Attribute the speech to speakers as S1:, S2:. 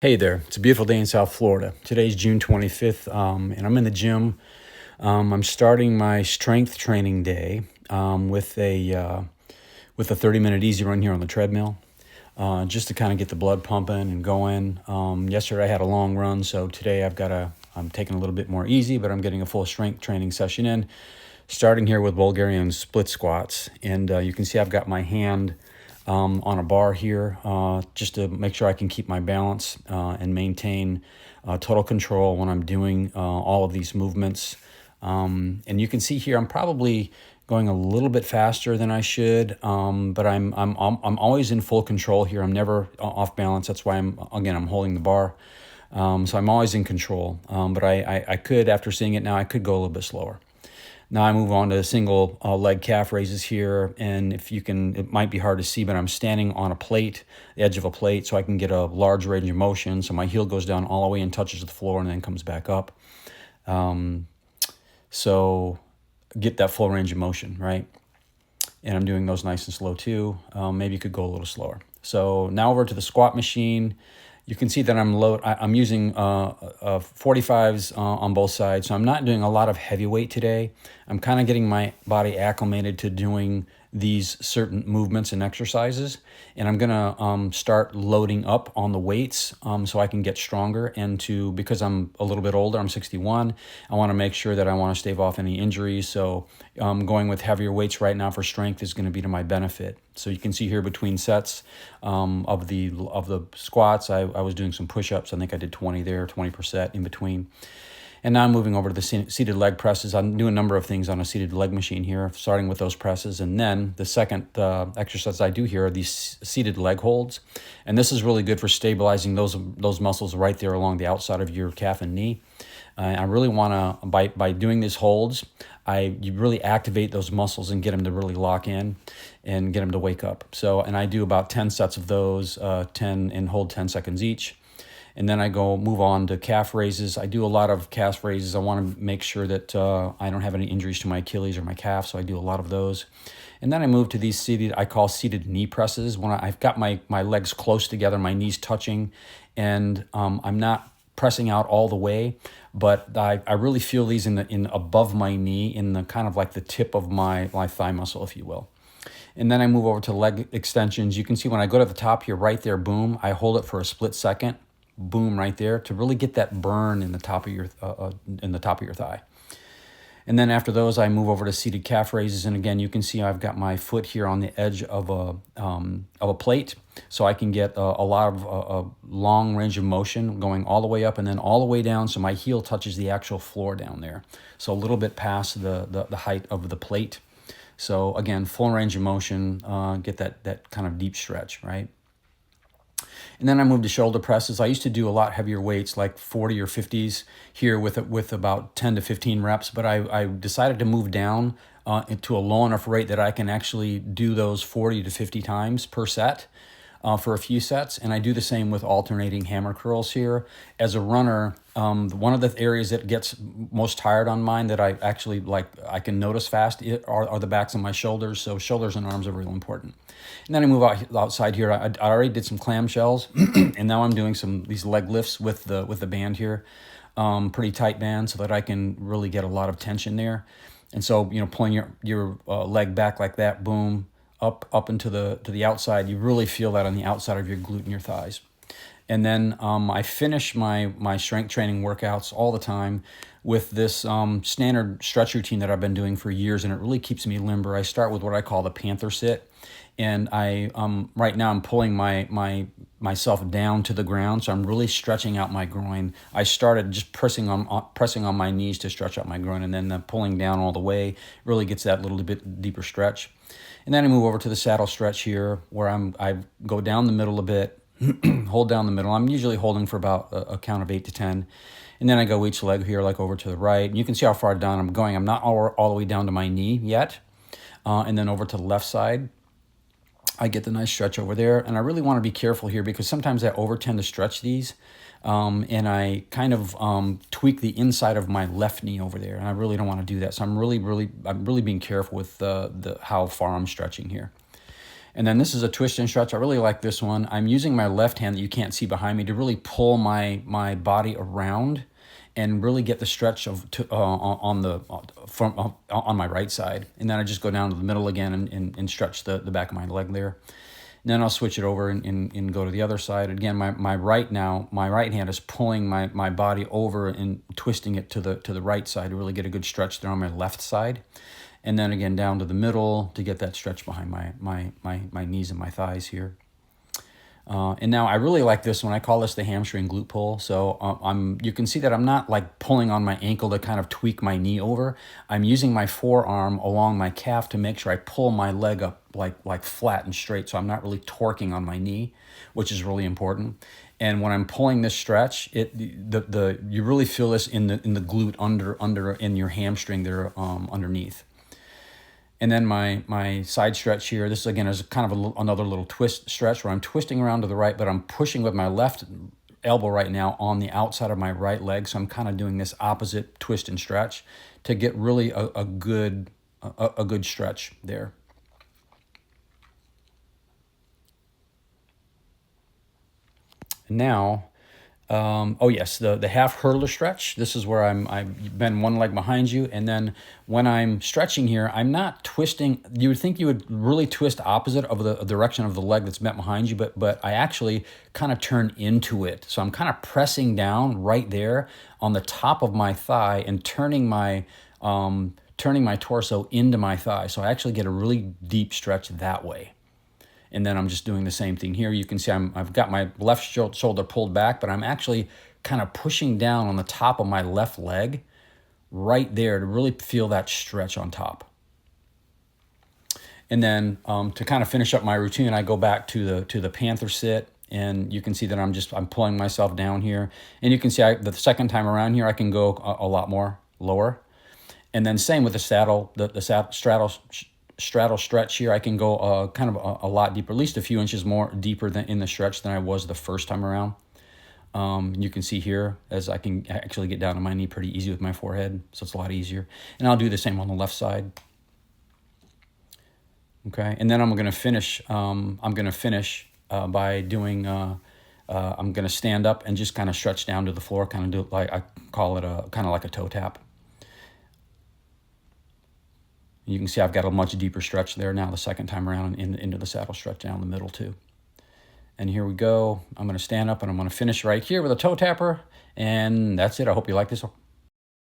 S1: Hey there, it's a beautiful day in South Florida. Today's June 25th, and I'm in the gym. I'm starting my strength training day with a 30-minute easy run here on the treadmill, just to kind of get the blood pumping and going. Yesterday I had a long run, so today I'm taking a little bit more easy, but I'm getting a full strength training session in, starting here with Bulgarian split squats. And you can see I've got my hand on a bar here, just to make sure I can keep my balance and maintain total control when I'm doing all of these movements. And you can see here I'm probably going a little bit faster than I should, but I'm always in full control here. I'm never off balance. That's why I'm holding the bar. So I'm always in control. But I could, after seeing it now, I could go a little bit slower. Now I move on to single leg calf raises here, and if you can, it might be hard to see, but I'm standing on a plate, the edge of a plate, so I can get a large range of motion. So my heel goes down all the way and touches the floor and then comes back up. So get that full range of motion, right? And I'm doing those nice and slow too. Maybe you could go a little slower. So now over to the squat machine. You can see that I'm using 45s on both sides. So I'm not doing a lot of heavy weight today. I'm kind of getting my body acclimated to doing these certain movements and exercises. And I'm going to start loading up on the weights so I can get stronger. And because I'm a little bit older, I'm 61, I want to make sure that I want to stave off any injuries. So going with heavier weights right now for strength is going to be to my benefit. So you can see here between sets of the squats, I was doing some push-ups. I think I did 20 there, 20% in between. And now I'm moving over to the seated leg presses. I'm doing a number of things on a seated leg machine here, starting with those presses. And then the second exercise I do here are these seated leg holds. And this is really good for stabilizing those muscles right there along the outside of your calf and knee. I really want to, by doing these holds, you really activate those muscles and get them to really lock in and get them to wake up. So, and I do about 10 sets of those, 10 and hold 10 seconds each. And then I move on to calf raises. I do a lot of calf raises. I want to make sure that I don't have any injuries to my Achilles or my calf, so I do a lot of those. And then I move to these seated knee presses. When I've got my legs close together, my knees touching, and I'm not pressing out all the way, but I really feel these in above my knee, in the kind of like the tip of my thigh muscle, if you will. And then I move over to leg extensions. You can see when I go to the top here, right there, boom, I hold it for a split second, boom, right there, to really get that burn in the top of your thigh. And then after those, I move over to seated calf raises. And again, you can see I've got my foot here on the edge of a plate, so I can get a lot of a long range of motion going all the way up and then all the way down, so my heel touches the actual floor down there. So a little bit past the height of the plate. So again, full range of motion, get that kind of deep stretch, right? And then I moved to shoulder presses. I used to do a lot heavier weights, like 40 or 50s here with about 10 to 15 reps, but I decided to move down to a low enough rate that I can actually do those 40 to 50 times per set for a few sets. And I do the same with alternating hammer curls here. As a runner, one of the areas that gets most tired on mine that I actually I can notice fast are the backs of my shoulders. So shoulders and arms are real important. And then I move outside here. I already did some clamshells, and now I'm doing these leg lifts with the band here, pretty tight band, so that I can really get a lot of tension there. And so pulling your leg back like that, boom, up into the outside, you really feel that on the outside of your glute and your thighs. And then I finish my strength training workouts all the time with this standard stretch routine that I've been doing for years, and it really keeps me limber. I start with what I call the panther sit, and I right now I'm pulling myself down to the ground, so I'm really stretching out my groin. I started just pressing on my knees to stretch out my groin, and then the pulling down all the way really gets that little bit deeper stretch. And then I move over to the saddle stretch here, where I go down the middle a bit. Hold down the middle. I'm usually holding for about a count of 8 to 10. And then I go each leg here, like over to the right. And you can see how far down I'm going. I'm not all the way down to my knee yet. And then over to the left side, I get the nice stretch over there. And I really want to be careful here because sometimes I tend to stretch these. And I kind of tweak the inside of my left knee over there. And I really don't want to do that. So I'm really being careful with how far I'm stretching here. And then this is a twist and stretch. I really like this one. I'm using my left hand that you can't see behind me to really pull my body around and really get the stretch of on my right side. And then I just go down to the middle again and stretch the back of my leg there. And then I'll switch it over and go to the other side. Again, my right hand is pulling my body over and twisting it to the right side to really get a good stretch there on my left side. And then again down to the middle to get that stretch behind my knees and my thighs here. And now I really like this one. I call this the hamstring glute pull. So you can see that I'm not like pulling on my ankle to kind of tweak my knee over. I'm using my forearm along my calf to make sure I pull my leg up like flat and straight. So I'm not really torquing on my knee, which is really important. And when I'm pulling this stretch, you really feel this in the glute under in your hamstring there underneath. And then my side stretch here, this again is kind of another little twist stretch where I'm twisting around to the right, but I'm pushing with my left elbow right now on the outside of my right leg. So I'm kind of doing this opposite twist and stretch to get really a good stretch there. And now, oh yes, the half hurdler stretch. This is where I've been one leg behind you, and then when I'm stretching here, I'm not twisting. You would think you would really twist opposite of the direction of the leg that's bent behind you, but I actually kind of turn into it. So I'm kind of pressing down right there on the top of my thigh and turning my torso into my thigh. So I actually get a really deep stretch that way. And then I'm just doing the same thing here. You can see I've got my left shoulder pulled back, but I'm actually kind of pushing down on the top of my left leg right there to really feel that stretch on top. And then to kind of finish up my routine, I go back to the panther sit, and you can see that I'm pulling myself down here. And you can see the second time around here, I can go a lot more lower. And then same with the straddle stretch here. I can go kind of a lot deeper, at least a few inches more deeper than in the stretch than I was the first time around. You can see here as I can actually get down to my knee pretty easy with my forehead, so it's a lot easier. And I'll do the same on the left side. Okay, and then I'm going to finish. By doing. I'm going to stand up and just kind of stretch down to the floor, kind of do like I call it kind of like a toe tap. You can see I've got a much deeper stretch there now the second time around into the saddle stretch down the middle too. And here we go. I'm going to stand up and I'm going to finish right here with a toe tapper. And that's it. I hope you like this.